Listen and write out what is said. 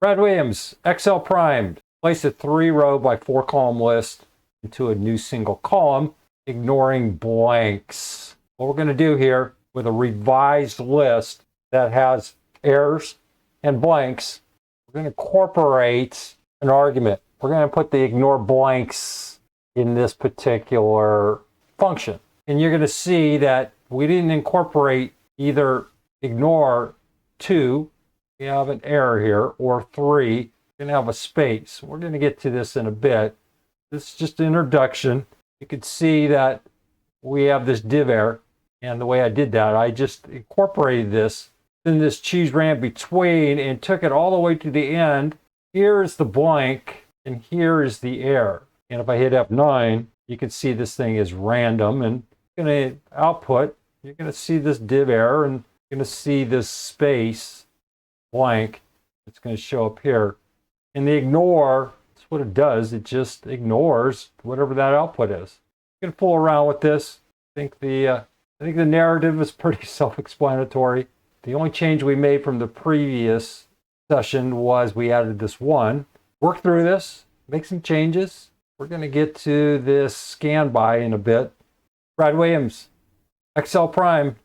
Brad Williams, Excel primed. Place a 3-row by 4-column list into a new single column, ignoring blanks. What we're going to do here with a revised list that has errors and blanks, we're going to incorporate an argument. We're going to put the ignore blanks in this particular function. And you're going to see that we didn't incorporate either ignore 2, we have an error here, or 3, we're going to have a space. We're going to get to this in a bit. This is just an introduction. You can see that we have this div error, and the way I did that, I just incorporated this in this cheese ran between and took it all the way to the end. Here is the blank, and here is the error. And if I hit F9, you can see this thing is random, and going to output, you're going to see this div error, and you're going to see this space blank. It's going to show up here. And the ignore, that's what it does. It just ignores whatever that output is. You can fool around with this. I think the narrative is pretty self-explanatory. The only change we made from the previous session was we added this 1. Work through this, make some changes. We're going to get to this scan by in a bit. Brad Williams, Excel Prime.